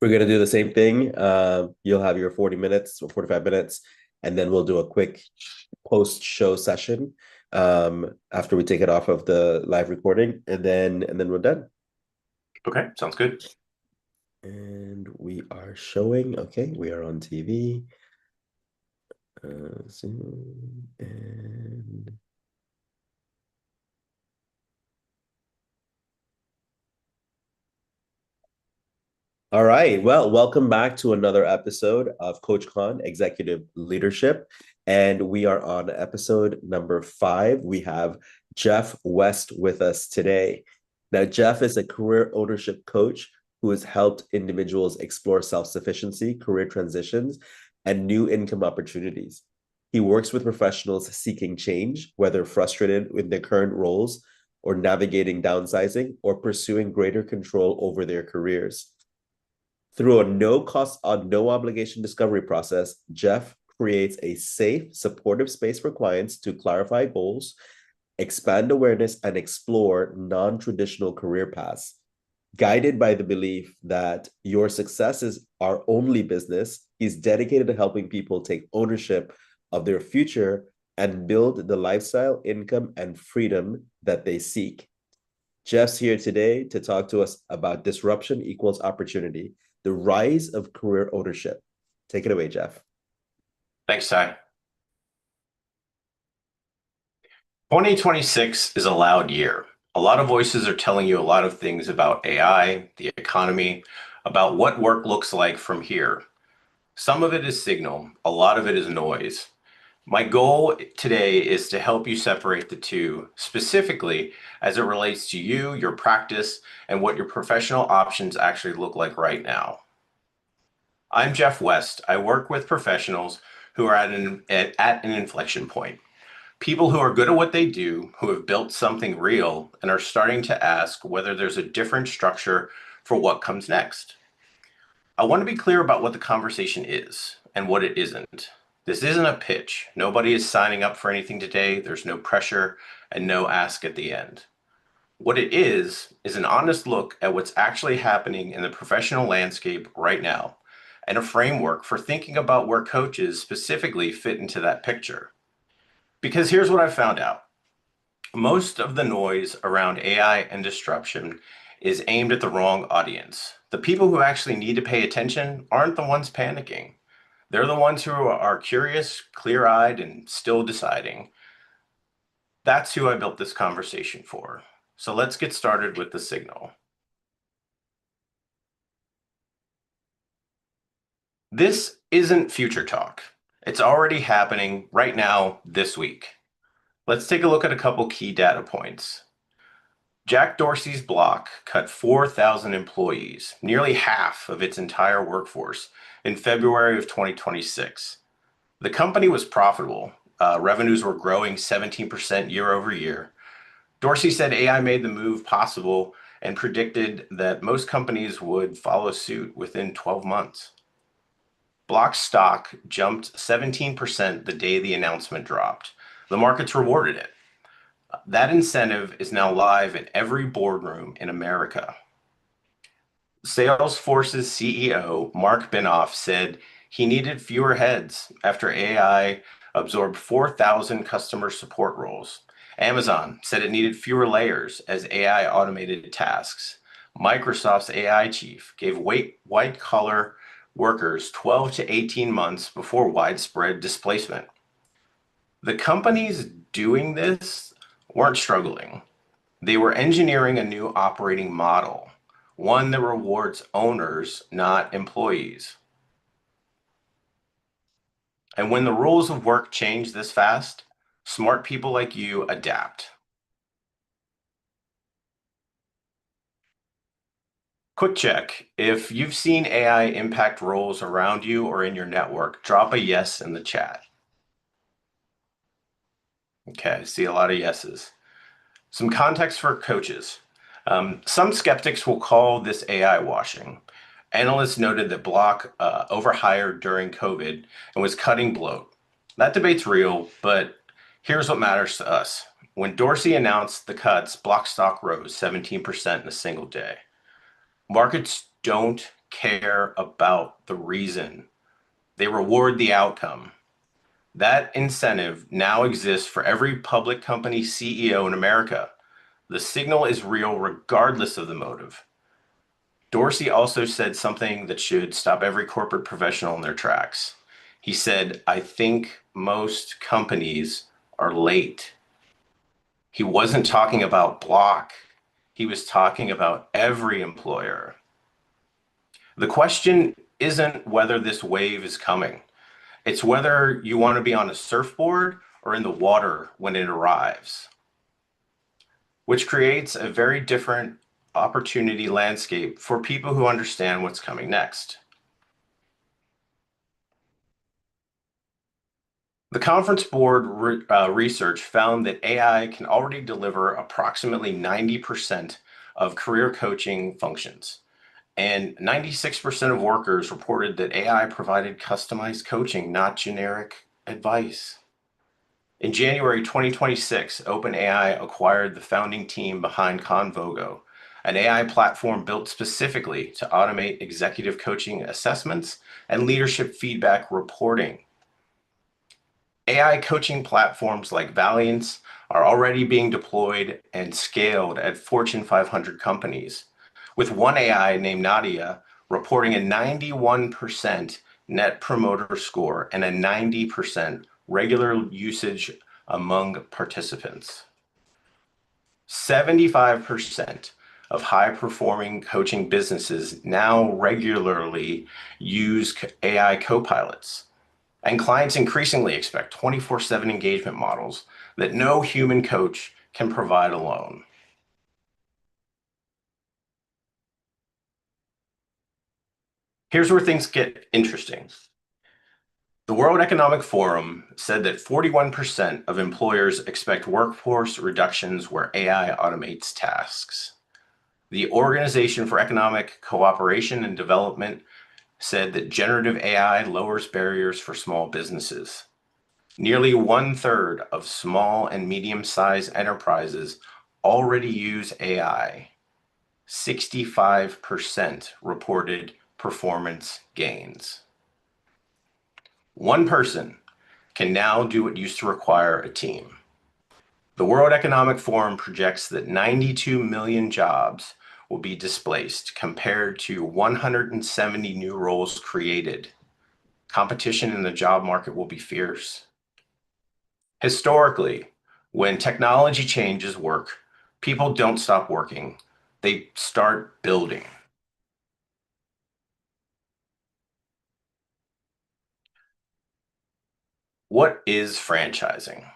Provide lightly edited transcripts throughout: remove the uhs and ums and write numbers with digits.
We're gonna do the same thing. You'll have your 40 minutes or 45 minutes, and then we'll do a quick post-show session after we take it off of the live recording, and then we're done. Okay, sounds good. And we are showing. Okay, we are on TV. Zoom and all right. Well, welcome back to another episode of Coach Khan Executive Leadership. And we are on episode number 5. We have Jeff West with us today. Now, Jeff is a career ownership coach who has helped individuals explore self sufficiency, career transitions, and new income opportunities. He works with professionals seeking change, whether frustrated with their current roles or navigating downsizing or pursuing greater control over their careers. Through a no cost, no obligation discovery process, Jeff creates a safe, supportive space for clients to clarify goals, expand awareness, and explore non traditional career paths. Guided by the belief that your success is our only business, he's dedicated to helping people take ownership of their future and build the lifestyle, income, and freedom that they seek. Jeff's here today to talk to us about disruption equals opportunity, the rise of career ownership. Take it away, Jeff. Thanks, Ty. 2026 is a loud year. A lot of voices are telling you a lot of things about AI, the economy, about what work looks like from here. Some of it is signal, a lot of it is noise. My goal today is to help you separate the two, specifically as it relates to you, your practice, and what your professional options actually look like right now. I'm Jeff West. I work with professionals who are at an inflection point. People who are good at what they do, who have built something real, and are starting to ask whether there's a different structure for what comes next. I want to be clear about what the conversation is and what it isn't. This isn't a pitch. Nobody is signing up for anything today. There's no pressure and no ask at the end. What it is an honest look at what's actually happening in the professional landscape right now, and a framework for thinking about where coaches specifically fit into that picture. Because here's what I've found out. Most of the noise around AI and disruption is aimed at the wrong audience. The people who actually need to pay attention aren't the ones panicking. They're the ones who are curious, clear-eyed, and still deciding. That's who I built this conversation for. So let's get started with the signal. This isn't future talk. It's already happening right now, this week. Let's take a look at a couple key data points. Jack Dorsey's Block cut 4,000 employees, nearly half of its entire workforce, in February of 2026. The company was profitable. Revenues were growing 17% year over year. Dorsey said AI made the move possible and predicted that most companies would follow suit within 12 months. Block's stock jumped 17% the day the announcement dropped. The markets rewarded it. That incentive is now live in every boardroom in America. Salesforce's CEO, Mark Benioff, said he needed fewer heads after AI absorbed 4,000 customer support roles. Amazon said it needed fewer layers as AI automated tasks. Microsoft's AI chief gave white-collar workers 12 to 18 months before widespread displacement. The companies doing this weren't struggling. They were engineering a new operating model, one that rewards owners, not employees. And when the rules of work change this fast, smart people like you adapt. Quick check. If you've seen AI impact roles around you or in your network, drop a yes in the chat. Okay, I see a lot of yeses. Some context for coaches. Some skeptics will call this AI washing. Analysts noted that Block overhired during COVID and was cutting bloat. That debate's real, but here's what matters to us. When Dorsey announced the cuts, Block stock rose 17% in a single day. Markets don't care about the reason. They reward the outcome. That incentive now exists for every public company CEO in America. The signal is real regardless of the motive. Dorsey also said something that should stop every corporate professional in their tracks. He said, "I think most companies are late." He wasn't talking about Block. He was talking about every employer. The question isn't whether this wave is coming. It's whether you want to be on a surfboard or in the water when it arrives, which creates a very different opportunity landscape for people who understand what's coming next. The Conference Board research found that AI can already deliver approximately 90% of career coaching functions. And 96% of workers reported that AI provided customized coaching, not generic advice. In January 2026, OpenAI acquired the founding team behind Convogo, an AI platform built specifically to automate executive coaching assessments and leadership feedback reporting. AI coaching platforms like Valiance are already being deployed and scaled at Fortune 500 companies, with one AI named Nadia reporting a 91% net promoter score and a 90% regular usage among participants. 75% of high-performing coaching businesses now regularly use AI copilots. And clients increasingly expect 24/7 engagement models that no human coach can provide alone. Here's where things get interesting. The World Economic Forum said that 41% of employers expect workforce reductions where AI automates tasks. The Organization for Economic Cooperation and Development said that generative AI lowers barriers for small businesses. Nearly 1/3 of small and medium-sized enterprises already use AI. 65% reported performance gains. One person can now do what used to require a team. The World Economic Forum projects that 92 million jobs will be displaced compared to 170 new roles created. Competition in the job market will be fierce. Historically, when technology changes work, people don't stop working, they start building. What is franchising?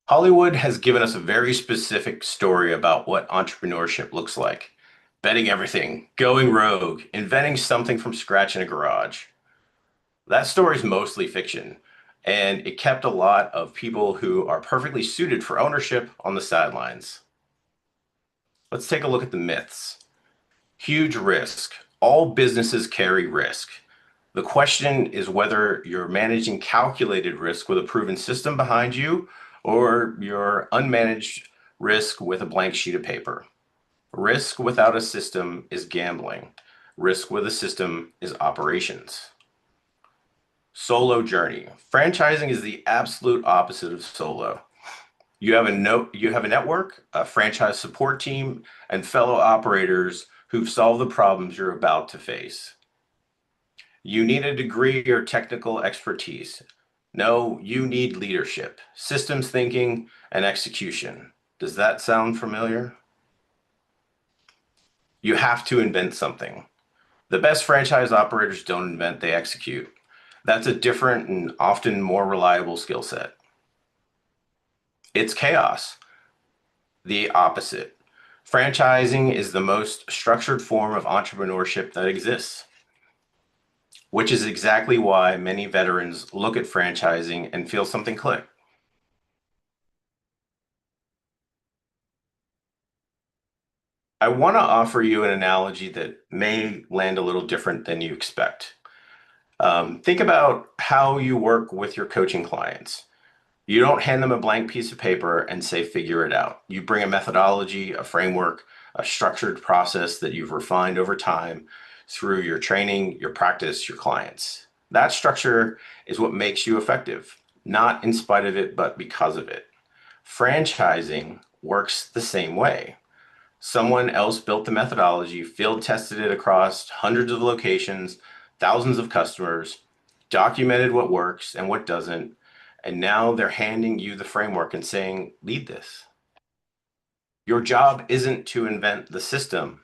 Hollywood has given us a very specific story about what entrepreneurship looks like. Betting everything, going rogue, inventing something from scratch in a garage. That story is mostly fiction, and it kept a lot of people who are perfectly suited for ownership on the sidelines. Let's take a look at the myths. Huge risk. All businesses carry risk. The question is whether you're managing calculated risk with a proven system behind you or you're unmanaged risk with a blank sheet of paper. Risk without a system is gambling. Risk with a system is operations. Solo journey. Franchising is the absolute opposite of solo. You have a network, a franchise support team, and fellow operators who've solved the problems you're about to face. You need a degree or technical expertise. No, you need leadership, systems thinking, and execution. Does that sound familiar? You have to invent something. The best franchise operators don't invent, they execute. That's a different and often more reliable skill set. It's chaos. The opposite. Franchising is the most structured form of entrepreneurship that exists, which is exactly why many veterans look at franchising and feel something click. I want to offer you an analogy that may land a little different than you expect. Think about how you work with your coaching clients. You don't hand them a blank piece of paper and say, figure it out. You bring a methodology, a framework, a structured process that you've refined over time. through your training, your practice, your clients. That structure is what makes you effective, not in spite of it, but because of it. Franchising works the same way. Someone else built the methodology, field tested it across hundreds of locations, thousands of customers, documented what works and what doesn't, and now they're handing you the framework and saying, lead this. Your job isn't to invent the system.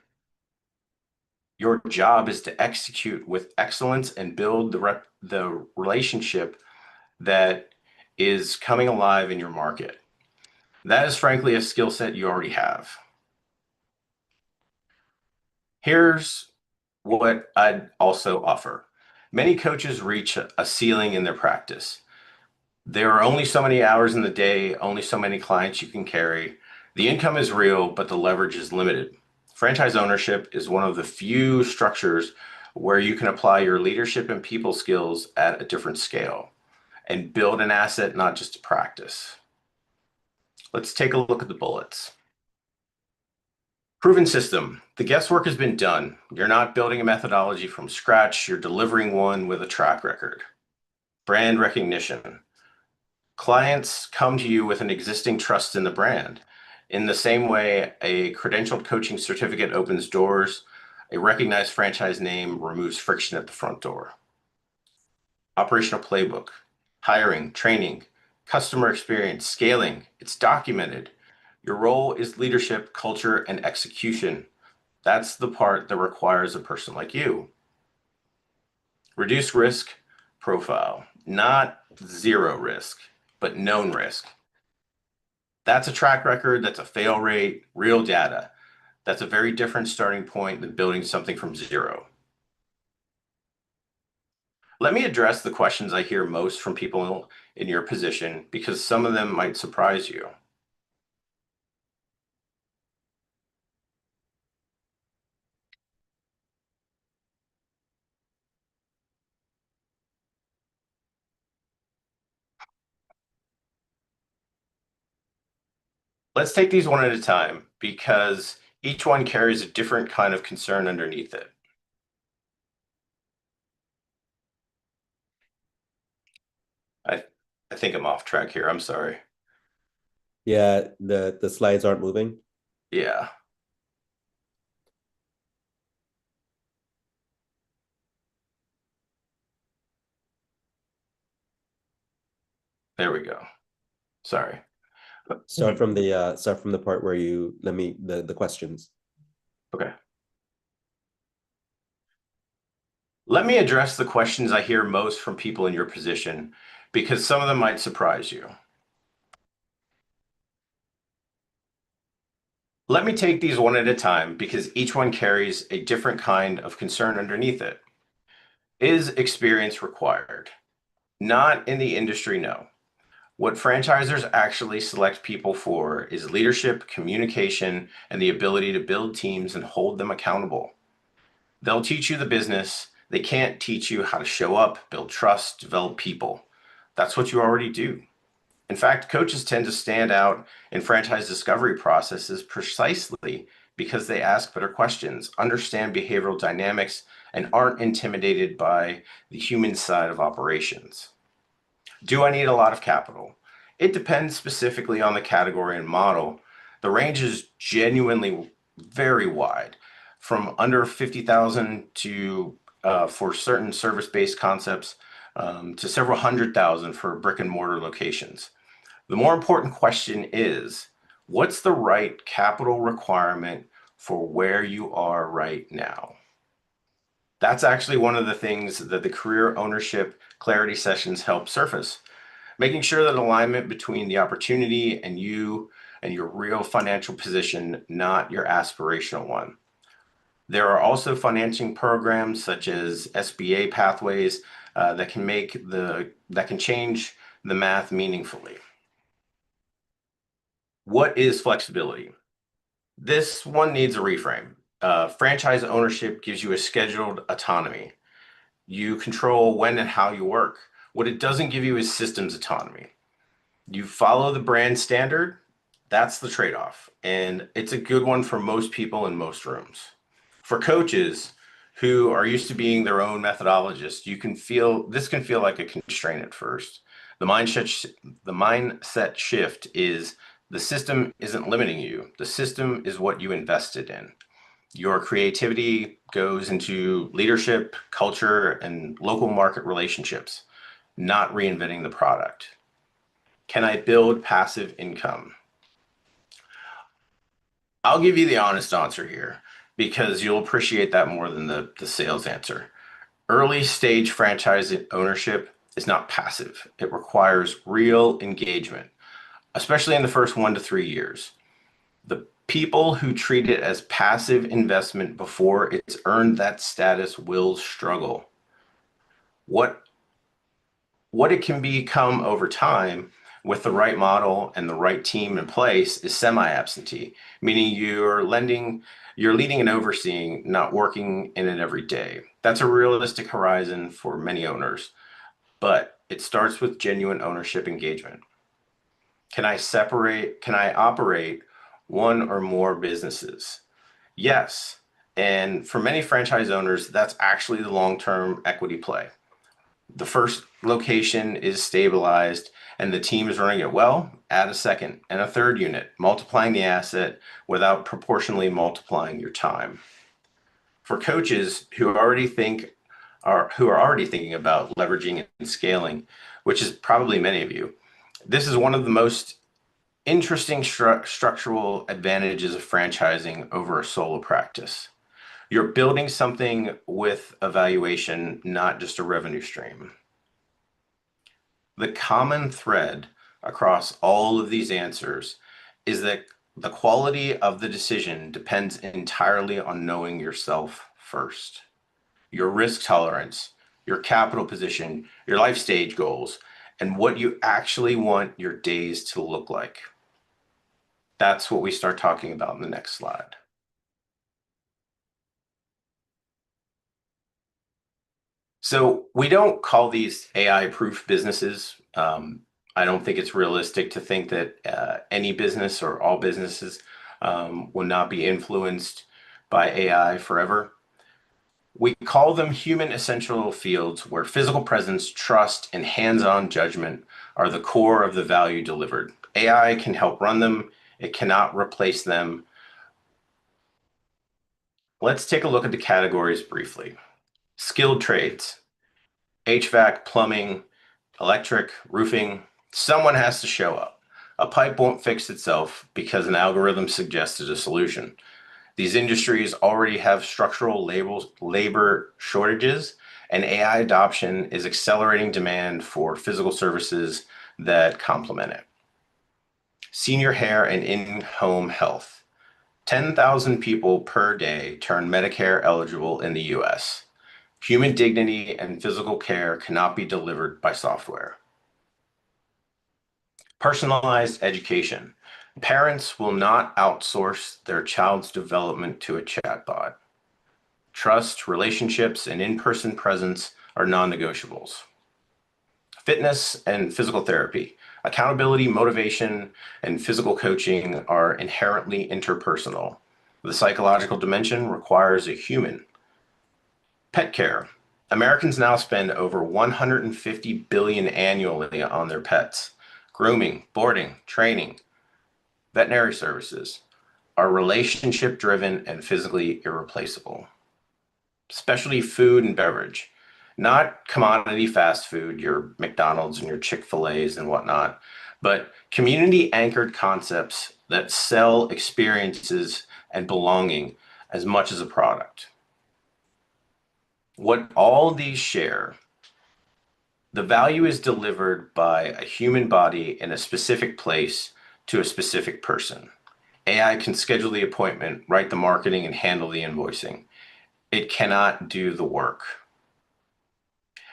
Your job is to execute with excellence and build the relationship that is coming alive in your market. That is frankly a skill set you already have. Here's what I'd also offer. Many coaches reach a ceiling in their practice. There are only so many hours in the day, only so many clients you can carry. The income is real, but the leverage is limited. Franchise ownership is one of the few structures where you can apply your leadership and people skills at a different scale and build an asset, not just a practice. Let's take a look at the bullets. Proven system. The guesswork has been done. You're not building a methodology from scratch. You're delivering one with a track record. Brand recognition. Clients come to you with an existing trust in the brand. In the same way, a credentialed coaching certificate opens doors, a recognized franchise name removes friction at the front door. Operational playbook. Hiring, training, customer experience, scaling. It's documented. Your role is leadership, culture, and execution. That's the part that requires a person like you. Reduce risk profile, not zero risk, but known risk. That's a track record, that's a fail rate, real data. That's a very different starting point than building something from zero. Let me address the questions I hear most from people in your position because some of them might surprise you. Let's take these one at a time because each one carries a different kind of concern underneath it. I, I think I'm off track here. I'm sorry. Yeah, the slides aren't moving. Yeah, there we go. Sorry. Start from the part where you let me the questions. Okay. Let me address the questions I hear most from people in your position because some of them might surprise you. Let me take these one at a time because each one carries a different kind of concern underneath it. Is experience required? Not in the industry, no. What franchisors actually select people for is leadership, communication, and the ability to build teams and hold them accountable. They'll teach you the business. They can't teach you how to show up, build trust, develop people. That's what you already do. In fact, coaches tend to stand out in franchise discovery processes precisely because they ask better questions, understand behavioral dynamics, and aren't intimidated by the human side of operations. Do I need a lot of capital? It depends specifically on the category and model. The range is genuinely very wide, from under 50,000 to for certain service-based concepts to several hundred thousand for brick and mortar locations. The more important question is, what's the right capital requirement for where you are right now? That's actually one of the things that the career ownership clarity sessions help surface, making sure that alignment between the opportunity and you and your real financial position, not your aspirational one. There are also financing programs such as SBA pathways that can change the math meaningfully. What is flexibility? This one needs a reframe. Franchise ownership gives you a scheduled autonomy. You control when and how you work. What it doesn't give you is systems autonomy. You follow the brand standard, that's the trade-off. And it's a good one for most people in most rooms. For coaches, who are used to being their own methodologists, this can feel like a constraint at first. The mindset shift is the system isn't limiting you. The system is what you invested in. Your creativity goes into leadership, culture, and local market relationships, not reinventing the product. Can I build passive income? I'll give you the honest answer here because you'll appreciate that more than the sales answer. Early stage franchise ownership is not passive. It requires real engagement, especially in the first 1 to 3 years. The people who treat it as passive investment before it's earned that status will struggle. What it can become over time with the right model and the right team in place is semi-absentee, meaning you're leading and overseeing, not working in it every day. That's a realistic horizon for many owners, but it starts with genuine ownership engagement. Can I operate one or more businesses? Yes. And for many franchise owners, that's actually the long-term equity play. The first location is stabilized and the team is running it well, add a second and a third unit, multiplying the asset without proportionally multiplying your time. For coaches who are already thinking about leveraging and scaling, which is probably many of you, this is one of the most interesting structural advantages of franchising over a solo practice. You're building something with a valuation, not just a revenue stream. The common thread across all of these answers is that the quality of the decision depends entirely on knowing yourself first. Your risk tolerance, your capital position, your life stage goals, and what you actually want your days to look like. That's what we start talking about in the next slide. So we don't call these AI-proof businesses. I don't think it's realistic to think that any business or all businesses will not be influenced by AI forever. We call them human essential fields where physical presence, trust, and hands-on judgment are the core of the value delivered. AI can help run them. It cannot replace them. Let's take a look at the categories briefly. Skilled trades, HVAC, plumbing, electric, roofing. Someone has to show up. A pipe won't fix itself because an algorithm suggested a solution. These industries already have structural labor shortages, and AI adoption is accelerating demand for physical services that complement it. Senior hair and in-home health. 10,000 people per day turn Medicare eligible in the US. Human dignity and physical care cannot be delivered by software. Personalized education. Parents will not outsource their child's development to a chatbot. Trust, relationships, and in-person presence are non-negotiables. Fitness and physical therapy. Accountability, motivation, and physical coaching are inherently interpersonal. The psychological dimension requires a human. Pet care. Americans now spend over $150 billion annually on their pets. Grooming, boarding, training, veterinary services are relationship-driven and physically irreplaceable. Specialty food and beverage, not commodity fast food, your McDonald's and your Chick-fil-A's and whatnot, but community-anchored concepts that sell experiences and belonging as much as a product. What all these share, the value is delivered by a human body in a specific place to a specific person. AI can schedule the appointment, write the marketing, and handle the invoicing. It cannot do the work.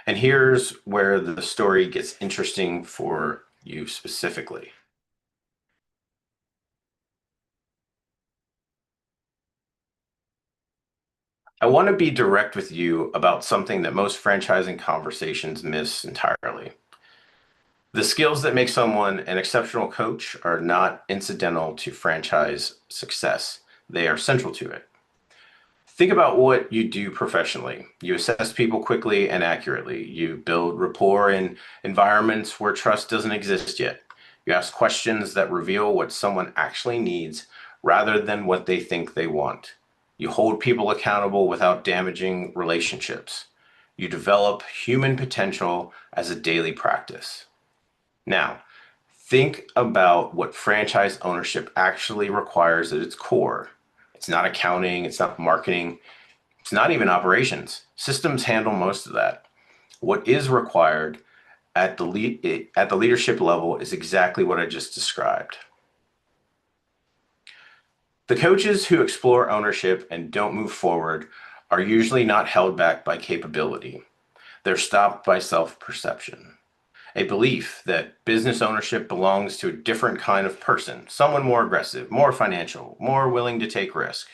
And here's where the story gets interesting for you specifically. I want to be direct with you about something that most franchising conversations miss entirely. The skills that make someone an exceptional coach are not incidental to franchise success. They are central to it. Think about what you do professionally. You assess people quickly and accurately. You build rapport in environments where trust doesn't exist yet. You ask questions that reveal what someone actually needs rather than what they think they want. You hold people accountable without damaging relationships. You develop human potential as a daily practice. Now, think about what franchise ownership actually requires at its core. It's not accounting, it's not marketing, it's not even operations. Systems handle most of that. What is required at the leadership level is exactly what I just described. The coaches who explore ownership and don't move forward are usually not held back by capability. They're stopped by self-perception, a belief that business ownership belongs to a different kind of person, someone more aggressive, more financial, more willing to take risk.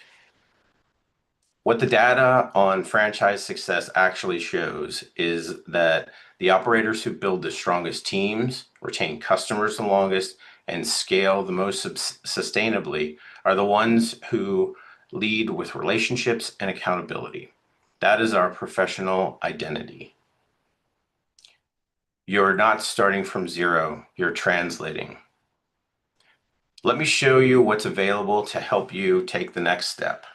What the data on franchise success actually shows is that the operators who build the strongest teams, retain customers the longest, and scale the most sustainably are the ones who lead with relationships and accountability. That is our professional identity. You're not starting from zero, you're translating. Let me show you what's available to help you take the next step.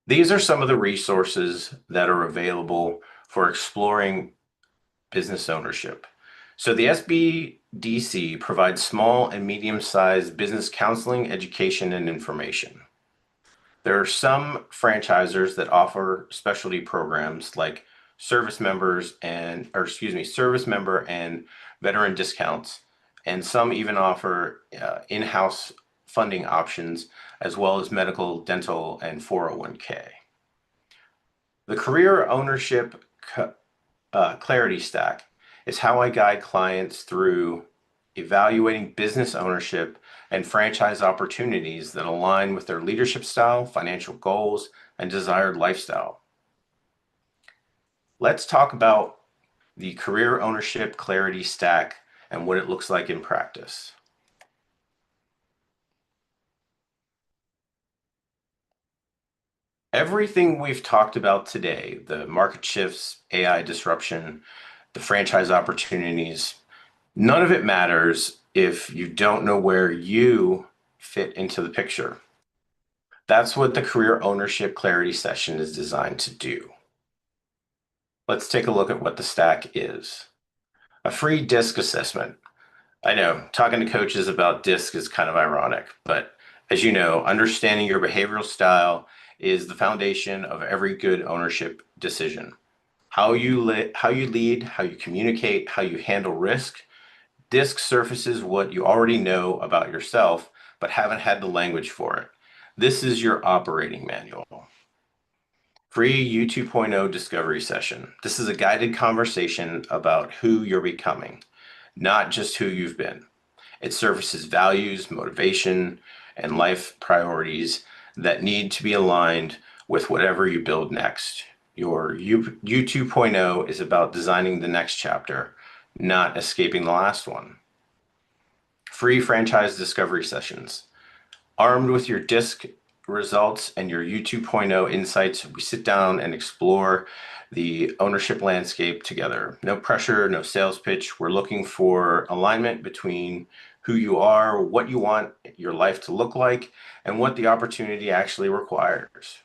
These are some of the resources that are available for exploring business ownership. So the SBDC provides small and medium-sized business counseling, education, and information. There are some franchisors that offer specialty programs like service member and veteran discounts, and some even offer in-house funding options as well as medical, dental, and 401k. The career ownership clarity stack is how I guide clients through evaluating business ownership and franchise opportunities that align with their leadership style, financial goals, and desired lifestyle. Let's talk about the career ownership clarity stack and what it looks like in practice. Everything we've talked about today, the market shifts, AI disruption, the franchise opportunities, none of it matters if you don't know where you fit into the picture. That's what the career ownership clarity session is designed to do. Let's take a look at what the stack is. A free DISC assessment. I know talking to coaches about DISC is kind of ironic, but as you know, understanding your behavioral style is the foundation of every good ownership decision. How you lead, how you communicate, how you handle risk. DISC surfaces what you already know about yourself, but haven't had the language for it. This is your operating manual. Free U 2.0 discovery session. This is a guided conversation about who you're becoming, not just who you've been. It surfaces values, motivation, and life priorities that need to be aligned with whatever you build next. Your U 2.0 is about designing the next chapter, not escaping the last one. Free franchise discovery sessions. Armed with your DISC results and your U 2.0 insights, we sit down and explore the ownership landscape together. No pressure, no sales pitch. We're looking for alignment between who you are, what you want your life to look like, and what the opportunity actually requires.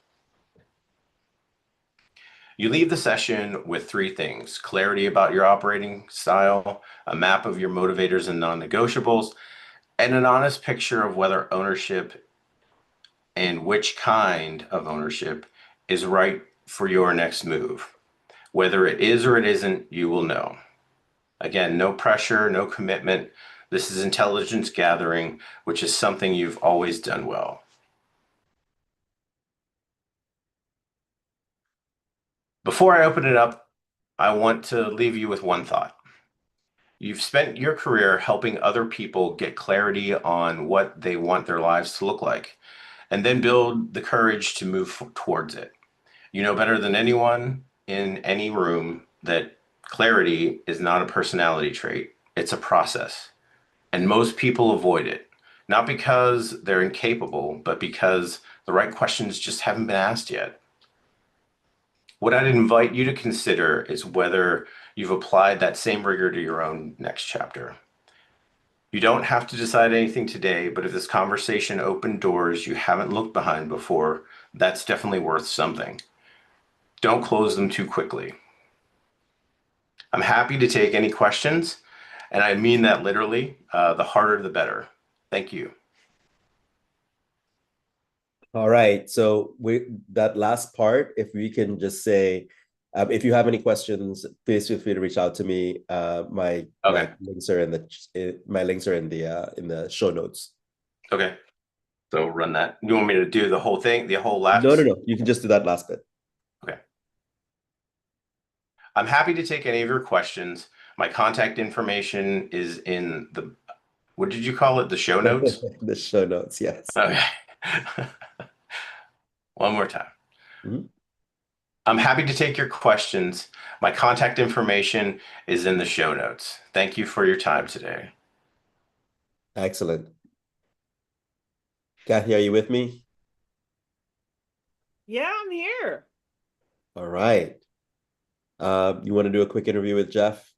You leave the session with three things: clarity about your operating style, a map of your motivators and non-negotiables, and an honest picture of whether ownership and which kind of ownership is right for your next move. Whether it is or it isn't, you will know. Again, no pressure, no commitment. This is intelligence gathering, which is something you've always done well. Before I open it up, I want to leave you with one thought. You've spent your career helping other people get clarity on what they want their lives to look like, and then build the courage to move towards it. You know better than anyone in any room that clarity is not a personality trait, it's a process. And most people avoid it. not because they're incapable, but because the right questions just haven't been asked yet. What I'd invite you to consider is whether you've applied that same rigor to your own next chapter. You don't have to decide anything today, but if this conversation opened doors you haven't looked behind before, that's definitely worth something. Don't close them too quickly. I'm happy to take any questions, and I mean that literally. The harder, the better. Thank you. All right. So we that last part, if we can just say, if you have any questions, please feel free to reach out to me. My Okay. links are in the show notes. Okay. So run that. You want me to do the whole thing, the whole No, no, last? no. You can just do that last bit. Okay. I'm happy to take any of your questions. My contact information is in the, what did you call it? The show notes? The show notes, yes. Okay. One more time. Mhm. I'm happy to take your questions. My contact information is in the show notes. Thank you for your time today. Excellent. Kathy, are you with me? Yeah, I'm here. All right. You want to do a quick interview with Jeff?